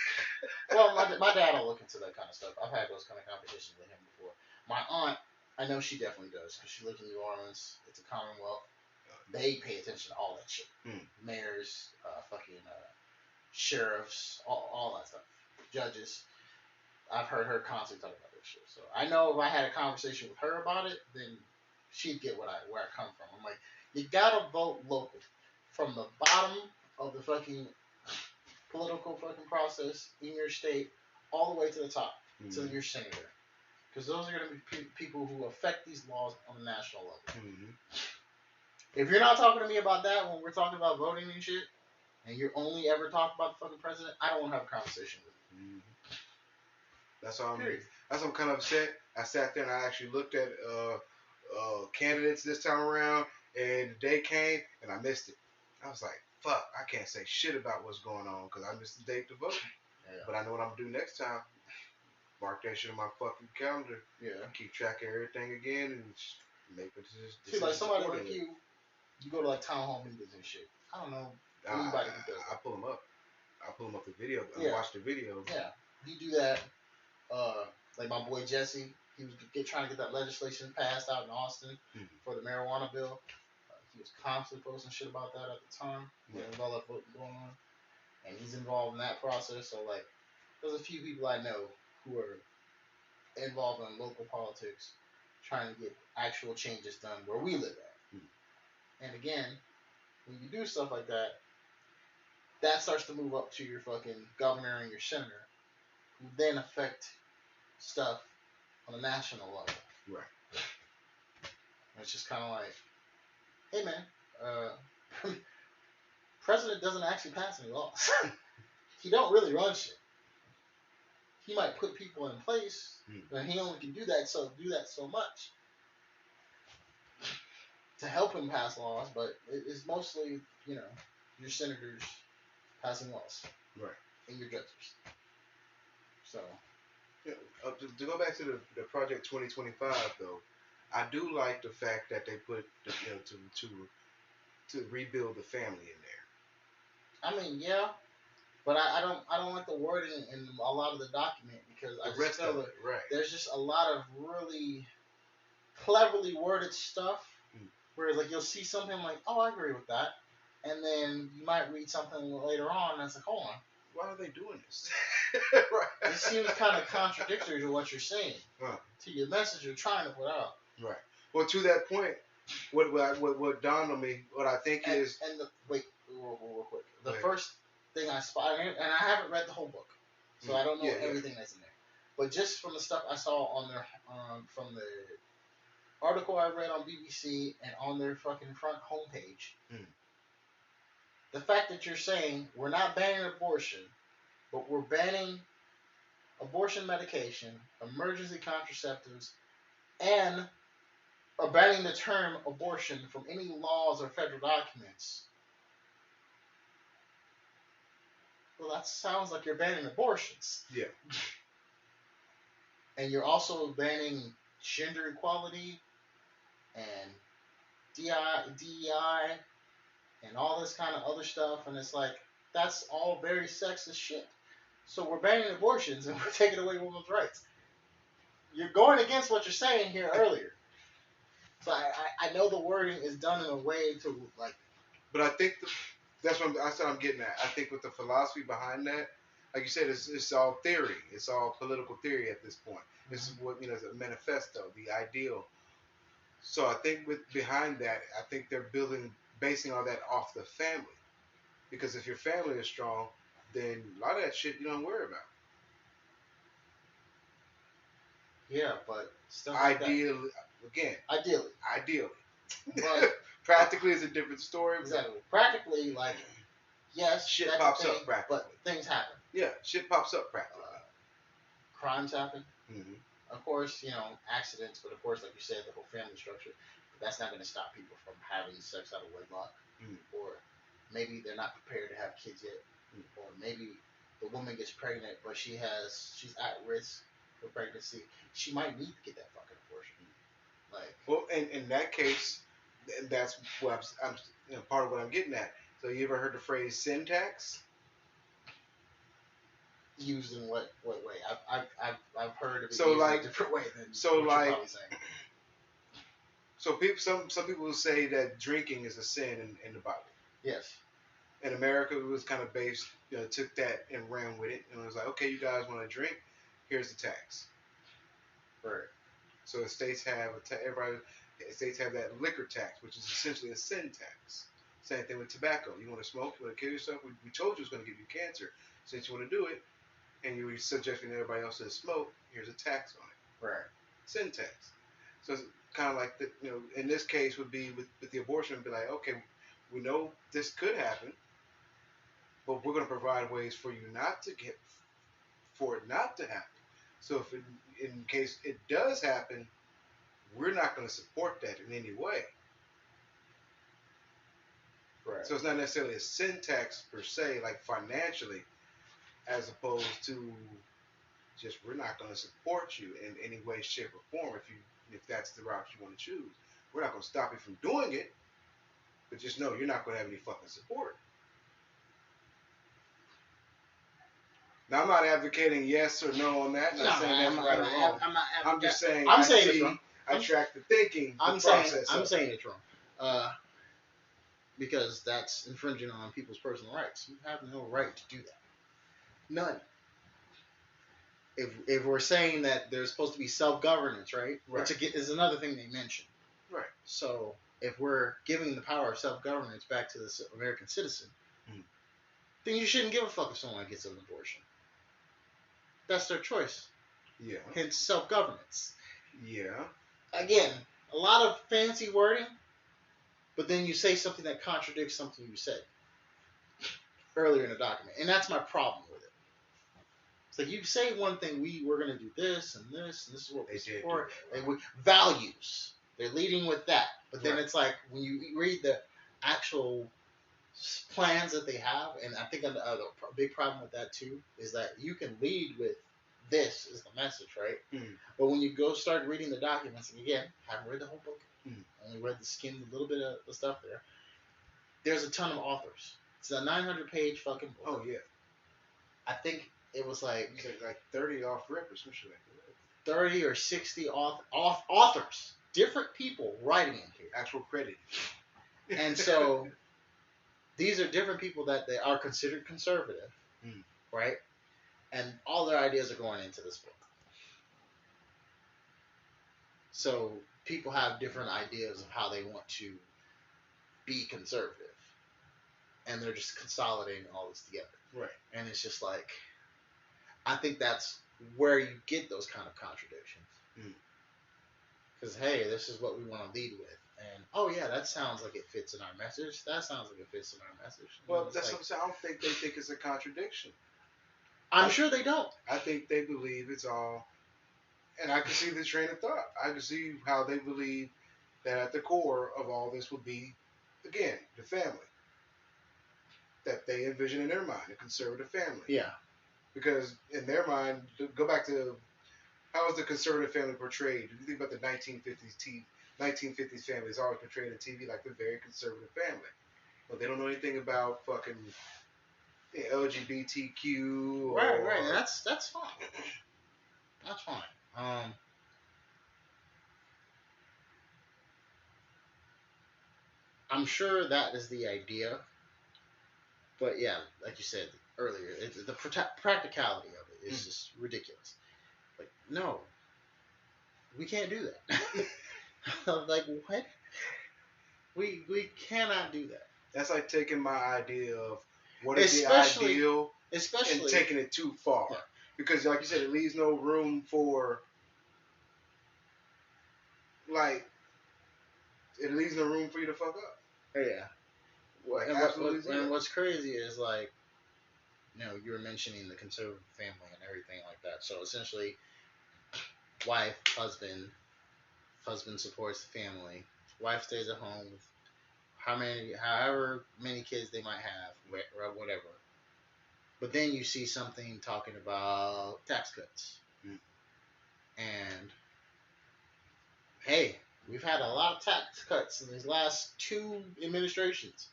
Well, my dad will look into that kind of stuff. I've had those kind of conversations with him before. My aunt, I know she definitely does, because she lives in New Orleans. It's a Commonwealth. They pay attention to all that shit. Mayors, sheriffs, all that stuff. Judges. I've heard her constantly talk about this shit. So I know if I had a conversation with her about it, then she'd get where I come from. I'm like, you gotta vote local. From the bottom of the fucking political fucking process in your state all the way to the top, to your senator. Because those are going to be people who affect these laws on a national level. If you're not talking to me about that when we're talking about voting and shit, and you're only ever talking about the fucking president, I don't want to have a conversation with you. That's all I'm kind of upset. I sat there and I actually looked at candidates this time around, and the day came and I missed it. I was like, fuck, I can't say shit about what's going on because I missed the date to vote. Yeah. But I know what I'm going to do next time. Mark that shit on my fucking calendar. Yeah. Keep track of everything again and make a decision. See, like somebody like you go to like town hall meetings and shit. I don't know anybody who does that. I pull them up. I pull them up the video. I watch the video. Yeah. You do that. Like my boy Jesse, he was trying to get that legislation passed out in Austin for the marijuana bill. He was constantly posting shit about that at the time. With all that voting going on. And he's involved in that process. So, like, there's a few people I know who are involved in local politics trying to get actual changes done where we live at. And again, when you do stuff like that, that starts to move up to your fucking governor and your senator, who then affect stuff on a national level. Right. And it's just kind of like, hey man, president doesn't actually pass any laws. He don't really run shit. He might put people in place, but he only can do that so much to help him pass laws. But it's mostly, your senators passing laws, right, and your judges. So, yeah, to go back to the Project 2025 though, I do like the fact that they put to rebuild the family in there. I mean, yeah, but I don't like the wording in a lot of the document because I just feel that there's just a lot of really cleverly worded stuff. Whereas like you'll see something like, oh, I agree with that, and then you might read something later on and it's like, hold on, why are they doing this? It seems kind of contradictory to what you're saying, to your message you're trying to put out. Right. Well, to that point, what dawned on me, what I think is, wait, real quick. The first thing I spotted, and I haven't read the whole book, so I don't know everything that's in there. But just from the stuff I saw on their, from the article I read on BBC and on their fucking front homepage, the fact that you're saying we're not banning abortion, but we're banning abortion medication, emergency contraceptives, and banning the term abortion from any laws or federal documents. Well, that sounds like you're banning abortions. Yeah. And you're also banning gender equality and DEI and all this kind of other stuff. And it's like, that's all very sexist shit. So we're banning abortions and we're taking away women's rights. You're going against what you're saying here earlier. So I know the wording is done in a way to like. But I think that's what I'm getting at. I think with the philosophy behind that, like you said, it's all theory. It's all political theory at this point. This is what it's a manifesto, the ideal. So I think behind that, I think they're basing all that off the family, because if your family is strong, then a lot of that shit you don't worry about. Yeah, but stuff ideally. But practically is a different story. Exactly. Practically, like, yes, shit pops up practically. But things happen. Yeah, shit pops up practically. Crimes happen. Mm-hmm. Of course, accidents, but of course, like you said, the whole family structure. But that's not going to stop people from having sex out of wedlock. Or maybe they're not prepared to have kids yet. Or maybe the woman gets pregnant, but she's at risk for pregnancy. She might need to get that fucking abortion. Like, well, in that case, that's what I'm part of what I'm getting at. So you ever heard the phrase sin tax? Used in what way? I've heard of it so used like in a different way than so what like you're probably saying. So some people will say that drinking is a sin in the Bible. Yes. In America, it was kind of based, took that and ran with it, and it was like, okay, you guys want to drink? Here's the tax. Right. So the states have states have that liquor tax, which is essentially a sin tax. Same thing with tobacco. You want to smoke? You want to kill yourself? We told you it's going to give you cancer. Since you want to do it, and you're subjecting everybody else to the smoke, here's a tax on it. Right. Sin tax. So it's kind of like in this case would be with the abortion, would be like, okay, we know this could happen, but we're going to provide ways for you for it not to happen. So if in case it does happen, we're not going to support that in any way. Right. So it's not necessarily a sin tax per se, like financially, as opposed to just we're not going to support you in any way, shape, or form if that's the route you want to choose. We're not going to stop you from doing it, but just know you're not going to have any fucking support. Now, I'm not advocating yes or no on that. I'm not saying that's right or wrong. I'm just saying it's wrong. I track the thinking. I'm saying it's wrong. Because that's infringing on people's personal rights. You have no right to do that. None. If we're saying that there's supposed to be self-governance, right? Which is another thing they mentioned. Right. So if we're giving the power of self-governance back to the American citizen, then you shouldn't give a fuck if someone gets an abortion. That's their choice. Yeah. Hence self-governance. Yeah. Again, a lot of fancy wording, but then you say something that contradicts something you said earlier in the document. And that's my problem with it. It's like you say one thing, we're going to do this and this, and this is what we support. Values. They're leading with that. But then it's like when you read the actual plans that they have, and I think the big problem with that too is that you can lead with this is the message, right? But when you go start reading the documents, and again, haven't read the whole book, only read a little bit of the stuff there. There's a ton of authors. It's a 900-page fucking book. Oh yeah. I think it was like 30 off rip or some shit like that. 30 or 60 authors, different people writing in here. Actual credit. And so these are different people that they are considered conservative, right? And all their ideas are going into this book. So people have different ideas of how they want to be conservative. And they're just consolidating all this together. Right. And it's just like, I think that's where you get those kind of contradictions. Because, hey, this is what we want to lead with. And, oh, yeah, that sounds like it fits in our message. That sounds like it fits in our message. Well, that's what I'm saying. I don't think they think it's a contradiction. I'm sure they don't. I think they believe it's all, and I can see the train of thought. I can see how they believe that at the core of all this would be, again, the family that they envision in their mind, a conservative family. Yeah. Because in their mind, go back to how is the conservative family portrayed? If you think about the 1950s family, is always portrayed on TV like the very conservative family. But they don't know anything about fucking LGBTQ. Right. That's fine. That's fine. I'm sure that is the idea, but yeah, like you said earlier, the practicality of it is just ridiculous. Like, no, we can't do that. Like, what? We cannot do that. That's like taking my idea of what is the ideal and taking it too far. Yeah. Because, like you said, it leaves no room for, like, it leaves no room for you to fuck up. Yeah. Like, and what's crazy is, like, you know, you were mentioning the conservative family and everything like that. So essentially, wife, husband supports the family. Wife stays at home with however many kids they might have, or whatever. But then you see something talking about tax cuts. And, hey, we've had a lot of tax cuts in these last 2 administrations.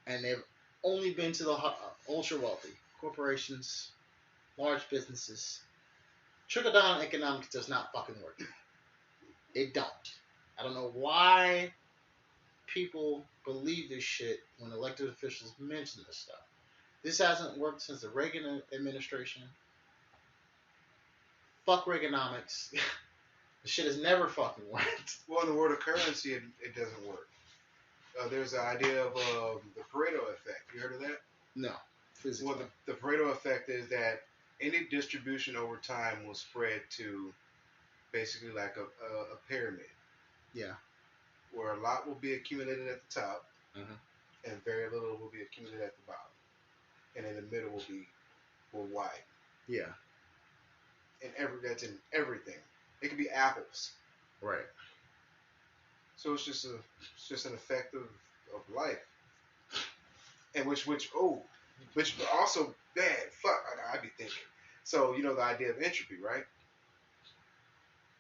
And they've only been to the ultra wealthy. Corporations, large businesses. Trickle-down economics does not fucking work. It don't. I don't know why people believe this shit when elected officials mention this stuff. This hasn't worked since the Reagan administration. Fuck Reaganomics. The shit has never fucking worked. Well, in the world of currency, it doesn't work. There's the idea of the Pareto effect. You heard of that? No. Physically. Well, the Pareto effect is that any distribution over time will spread to basically like a pyramid. Yeah. Where a lot will be accumulated at the top, and very little will be accumulated at the bottom, and in the middle will widen. Yeah. And that's in everything. It could be apples. Right. So it's just an effect of life, and which also, man, fuck, I'd be thinking. So you know the idea of entropy, right?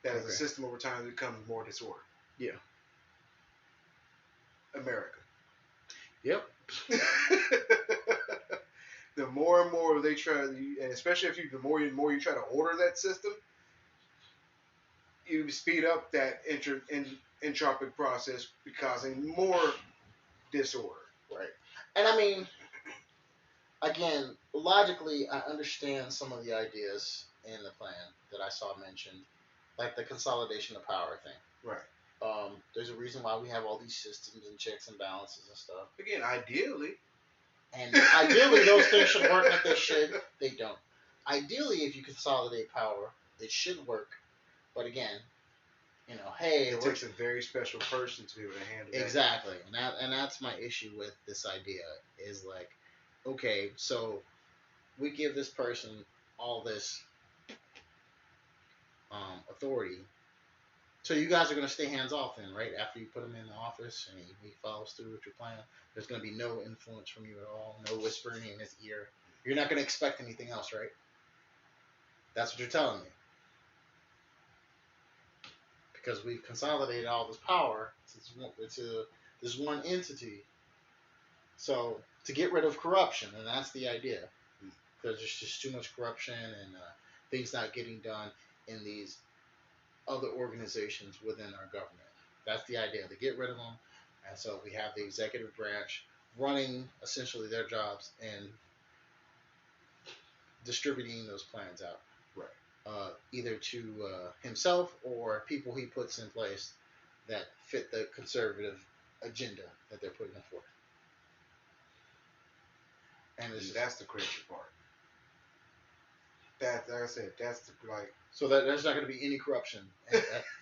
That as a system over time becomes more disordered. Yeah. America. Yep. The more and more they try, and especially if the more you try to order that system, you speed up that entropic process, causing more disorder. Right. And I mean, again, logically, I understand some of the ideas in the plan that I saw mentioned, like the consolidation of power thing. Right. There's a reason why we have all these systems and checks and balances and stuff. Again, ideally. And ideally, those things should work like they should. They don't. Ideally, if you consolidate power, it should work. But again, you know, hey, it takes a very special person to be able to handle that. Exactly, and that's my issue with this idea. Is like, okay, so we give this person all this authority. So you guys are going to stay hands off then, right? After you put him in the office and he follows through with your plan, there's going to be no influence from you at all, no whispering in his ear. You're not going to expect anything else, right? That's what you're telling me. Because we've consolidated all this power to this one entity. So to get rid of corruption, and that's the idea. Because there's just too much corruption and things not getting done in these other organizations within our government. That's the idea, to get rid of them. And so we have the executive branch running essentially their jobs and distributing those plans out. Right. Either to himself or people he puts in place that fit the conservative agenda that they're putting forth. And that's the crazy part. That, like I said, that's the, like. So that there's not going to be any corruption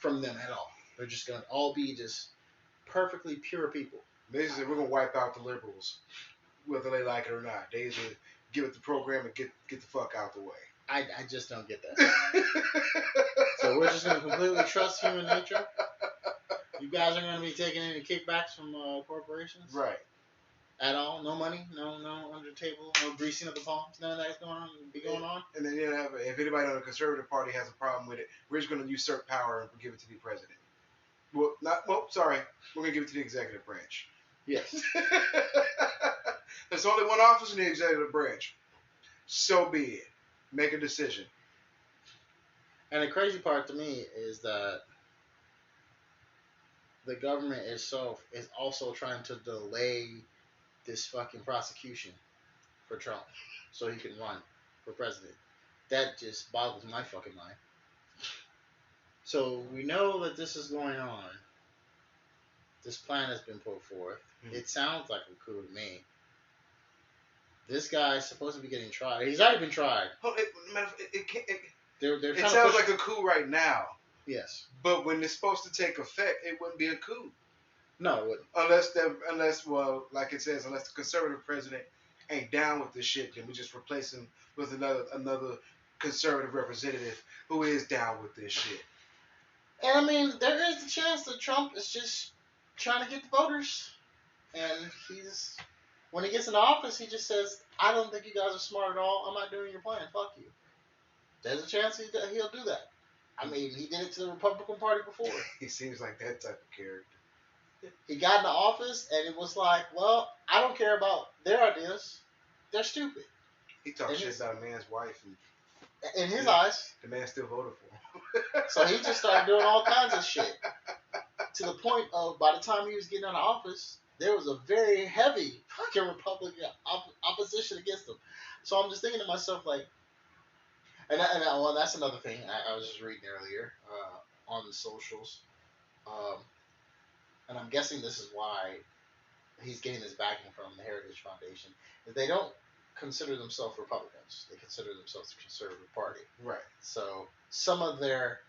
from them at all. They're just going to all be just perfectly pure people. Basically, we're going to wipe out the liberals, whether they like it or not. give it the program and get the fuck out the way. I just don't get that. So we're just going to completely trust human nature? You guys aren't going to be taking any kickbacks from corporations? Right. At all? No money? No under the table? No greasing of the palms? None of that's going on? And then if anybody on the conservative party has a problem with it, we're just going to usurp power and give it to the president. We're going to give it to the executive branch. Yes. There's only one office in the executive branch. So be it. Make a decision. And the crazy part to me is that the government is also trying to delay this fucking prosecution for Trump so he can run for president. That just boggles my fucking mind. So we know that this is going on. This plan has been put forth. Mm-hmm. It sounds like a coup to me. This guy is supposed to be getting tried. He's already been tried. It sounds like a coup right now. Yes. But when it's supposed to take effect, it wouldn't be a coup. No, it wouldn't. Unless like it says, unless the conservative president ain't down with this shit, then we just replace him with another conservative representative who is down with this shit. And I mean, there is the chance that Trump is just trying to get the voters, and when he gets in office, he just says, "I don't think you guys are smart at all. I'm not doing your plan. Fuck you." There's a chance he'll do that. I mean, he did it to the Republican Party before. He seems like that type of character. He got into office, and it was like, well, I don't care about their ideas. They're stupid. He talked shit about a man's wife. In his eyes. The man still voted for him. So he just started doing all kinds of shit. To the point of, by the time he was getting out of office, there was a very heavy fucking Republican opposition against him. So I'm just thinking to myself, like, and that's another thing I was just reading earlier on the socials. And I'm guessing this is why he's getting this backing from the Heritage Foundation. That they don't consider themselves Republicans. They consider themselves the Conservative Party. Right. So some of their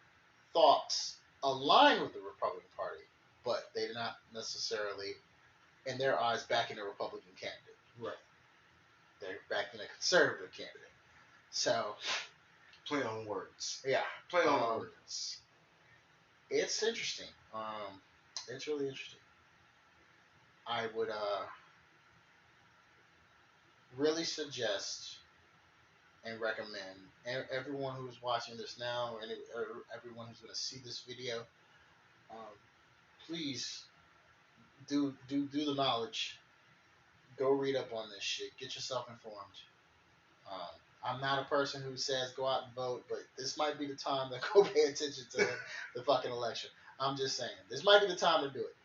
thoughts align with the Republican Party, but they're not necessarily, in their eyes, backing a Republican candidate. Right. They're backing a conservative candidate. So... Play on words. Yeah. Play on words. It's interesting. It's really interesting. I would really suggest and recommend everyone who's watching this now or everyone who's going to see this video, please do the knowledge. Go read up on this shit. Get yourself informed. I'm not a person who says go out and vote, but this might be the time to go pay attention to the fucking election. I'm just saying. This might be the time to do it.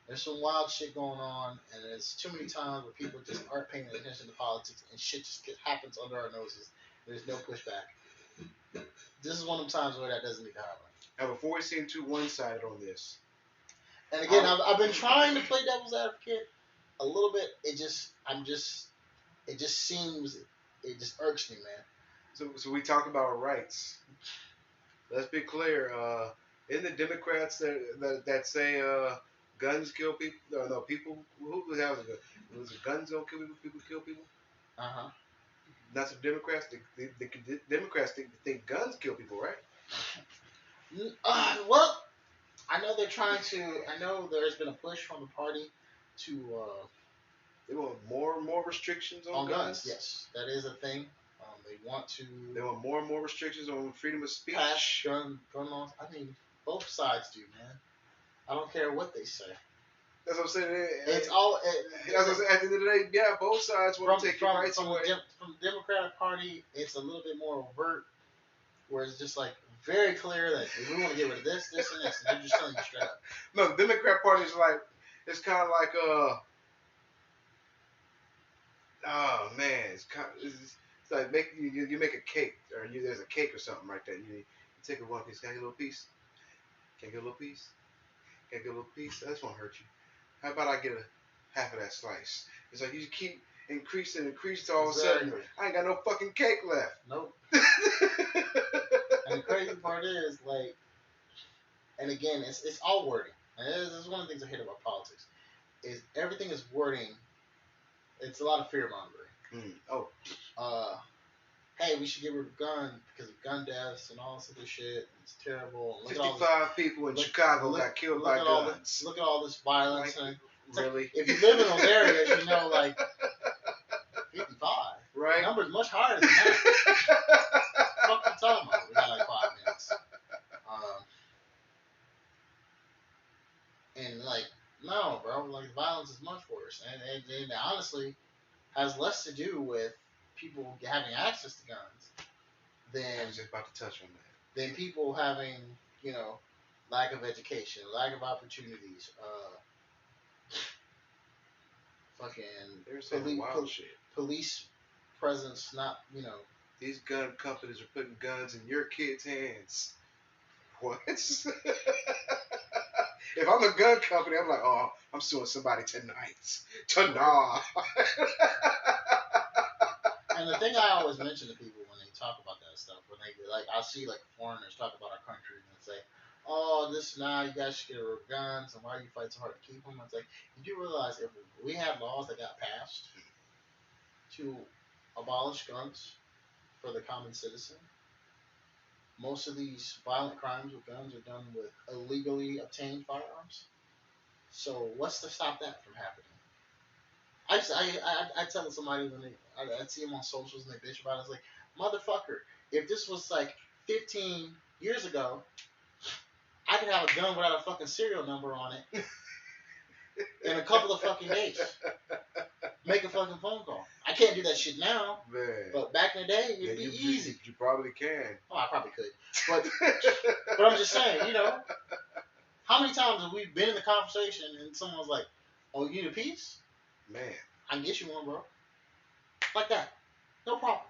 There's some wild shit going on, and there's too many times where people just aren't paying attention to politics, and shit just happens under our noses. There's no pushback. This is one of the times where that doesn't need to happen. Now, before we seem too one-sided on this. And again, I've been trying to play devil's advocate a little bit. It just irks me, man. So we talk about rights. Let's be clear. Isn't the Democrats that say guns kill people? No, people. Who the hell is it? Was it guns don't kill people? People kill people. Not the Democrats. The Democrats think guns kill people, right? Well, I know they're trying to. I know there's been a push from the party to. They want more and more restrictions on guns. Yes, that is a thing. They want more and more restrictions on freedom of speech. Pass gun laws. I mean, both sides do, man. I don't care what they say. That's what I'm saying. It's all. That's what I'm saying. At the end of the day, yeah, both sides want to take your rights away. From the Democratic Party, it's a little bit more overt, where it's just like very clear that we want to get rid of this, and this, and they're just telling you straight up. No, the Democrat Party is like, it's kind of like oh man, it's like you make a cake, or there's a cake or something like that. You take a one piece. Can I get a little piece? Can I get a little piece? Can I get a little piece? That's won't hurt you. How about I get half of that slice? It's like you keep increasing to all of a sudden, I ain't got no fucking cake left. Nope. And the crazy part is, like, and again, it's all wording. And this is one of the things I hate about politics, is everything is wording. It's a lot of fear mongering. Oh. Hey, we should get rid of gun because of gun deaths and all this other shit. It's terrible. Look 55 people in Chicago got killed by guns. Look at all this violence. Like, and really? Like, if you live in those areas, you know, like 55. Right. The number's much higher than that. What the fuck you talking about? We got like 5 minutes. And like, no, bro. Like, violence is much worse, and honestly has less to do with people having access to guns than I was just about to touch on that. Than people having, lack of education, lack of opportunities, police presence, not, These gun companies are putting guns in your kids' hands. What? If I'm a gun company, I'm like, oh, I'm suing somebody tonight. And the thing I always mention to people when they talk about that stuff, when they I see like foreigners talk about our country and say, "Oh, this now you guys should get rid of guns, and why do you fight so hard to keep them?" It's like, you do realize if we had laws that got passed to abolish guns for the common citizen, most of these violent crimes with guns are done with illegally obtained firearms. So what's to stop that from happening? I tell somebody when I see them on socials and they bitch about it, it's like, motherfucker, if this was like 15 years ago, I could have a gun without a fucking serial number on it in a couple of fucking days. Make a fucking phone call. I can't do that shit now. Man. But back in the day, it'd be easy. You probably can. Oh, I probably could. But I'm just saying, how many times have we been in the conversation and someone's like, "Oh, you need a piece?" Man. I can get you one, bro. Like that. No problem.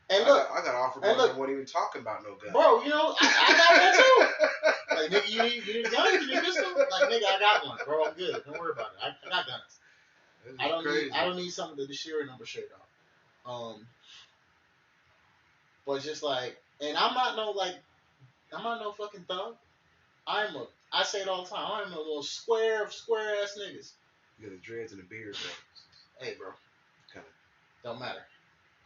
And look. I got offered one that wasn't even talking about no gun. Bro, I got that too. Like, nigga, you need a gun? You need a pistol? Like, nigga, I got one, bro. I'm good. Don't worry about it. I got guns. I don't need something to the serial number shit on. But just like, and I'm not no fucking thug. I say it all the time. I'm a little square ass niggas. You got the dreads and the beard, bro. Hey, bro. Kind of. Don't matter.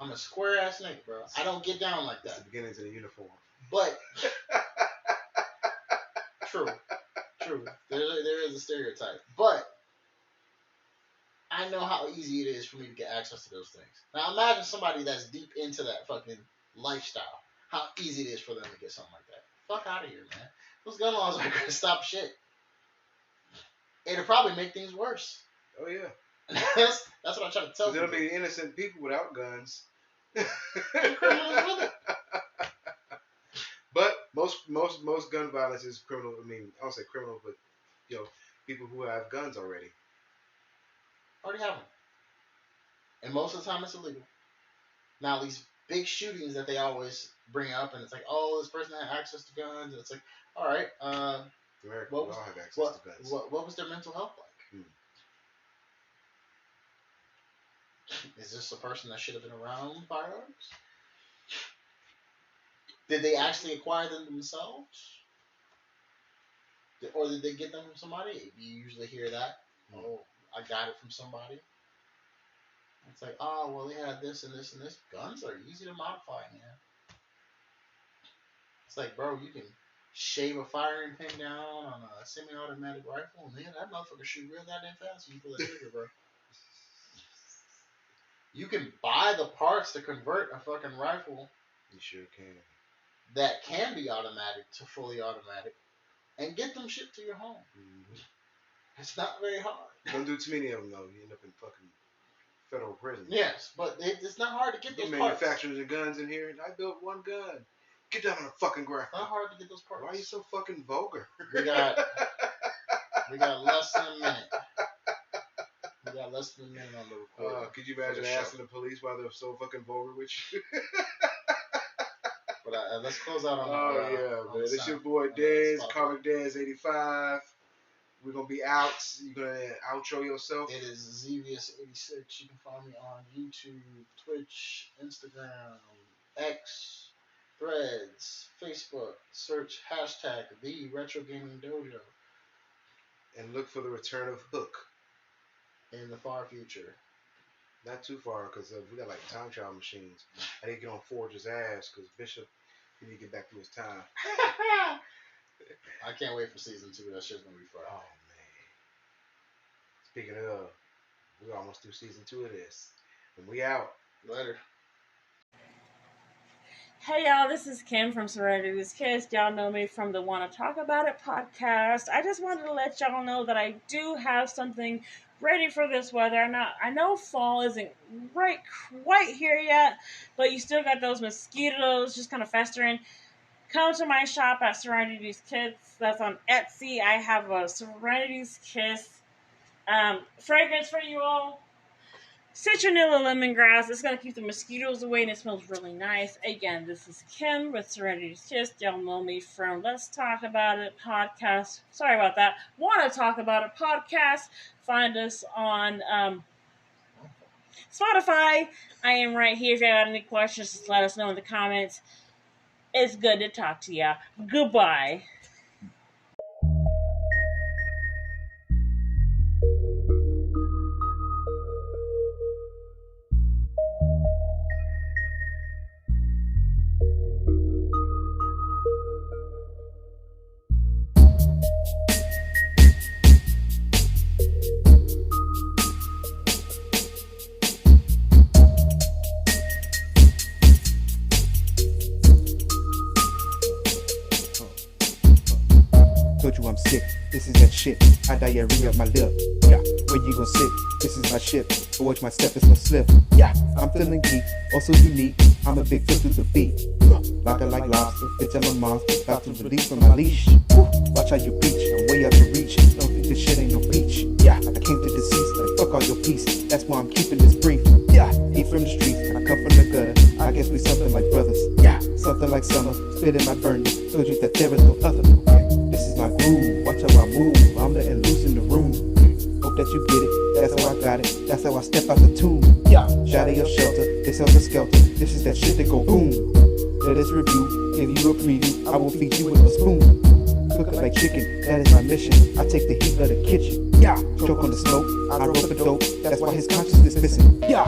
I'm a square ass nigga, bro. I don't get down like that. It's the beginnings of the uniform. But true. There is a stereotype, but I know how easy it is for me to get access to those things. Now imagine somebody that's deep into that fucking lifestyle. How easy it is for them to get something like that. Fuck out of here, man. Those gun laws aren't gonna stop shit. It'll probably make things worse. Oh yeah. That's what I try to tell you. There'll be innocent people without guns. Criminals with it. But most gun violence is criminal. I mean, I don't say criminal, but people who have guns already have them, and most of the time it's illegal. Now these big shootings that they always bring up, and it's like, oh, this person had access to guns, and it's like, all right, America, we all have access to guns. What was their mental health like? Is this a person that should have been around firearms? Did they actually acquire them themselves? Or did they get them from somebody? You usually hear that. Oh, I got it from somebody. It's like, oh, well, they had this and this and this. Guns are easy to modify, man. It's like, bro, you can shave a firing pin down on a semi-automatic rifle, and man, that motherfucker shoot real goddamn fast when you pull that trigger, bro. You can buy the parts to convert a fucking rifle. You sure can. That can be automatic to fully automatic, and get them shipped to your home. Mm-hmm. It's not very hard. Don't do too many of them though. You end up in fucking federal prison. Yes, but it's not hard to get those parts. Manufacturers of guns in here. I built one gun. Get down on the fucking ground. It's not hard to get those parts. Why are you so fucking vulgar? We got less than a minute. We got less than a minute on the recording. Could you imagine asking the police why they're so fucking vulgar with you? But let's close out on man. This your boy Dez, Comic Dez 85. We're gonna be out. You're gonna outro yourself. It is Zevious86. You can find me on YouTube, Twitch, Instagram, X, Threads, Facebook. Search hashtag The Retro Gaming Dojo. And look for the return of Hook in the far future. Not too far, because we got like time travel machines. I didn't get on Forge's ass because Bishop he need to get back to his time. I can't wait for season 2. That shit's gonna be fun. Oh man. Speaking of, we almost through season 2 of this, and we out. Later. Hey y'all, this is Kim from Serenity's Kiss. Y'all know me from the Wanna Talk About It podcast. I just wanted to let y'all know that I do have something ready for this weather. I know fall isn't quite here yet, but you still got those mosquitoes just kind of festering. Come to my shop at Serenity's Kiss. That's on Etsy. I have a Serenity's Kiss fragrance for you all. Citronella lemongrass. It's going to keep the mosquitoes away and it smells really nice. Again, this is Kim with Serenity's Kiss. Y'all know me from Let's Talk About It podcast. Sorry about that. Want to Talk About It podcast. Find us on Spotify. I am right here. If you have any questions, just let us know in the comments. It's good to talk to ya. Goodbye. Told you I'm sick, this is that shit. I diarrhea up my lip. Yeah, where you gon' sit? This is my ship. So watch my step, it's no slip. Yeah, I'm feeling geek, also unique. I'm a big foot through the beat. Like I like lobster, bitch, I'm a monster. About to release from my leash. Watch how you reach, I'm way out to reach. Don't think this shit ain't no beach. Yeah, I came to deceased, like fuck all your peace. That's why I'm keeping this brief. Yeah, eat from the streets, I come from the gutter. I guess we something like brothers. Yeah, something like summer. Spit in my burning. Told you that there is no other. This is my groove, watch how I move. I'm letting loose in the room. Hope that you get it, that's how I got it. That's how I step out the tomb. Yeah, shadow your shelter, this helter skelter. This is that shit that go boom. Let us review, give you a preview. I will feed you with a spoon. Cook it like chicken, that is my mission. I take the heat of the kitchen. Yeah, choke on the smoke, I rope a dope. That's why his consciousness missing. Yeah.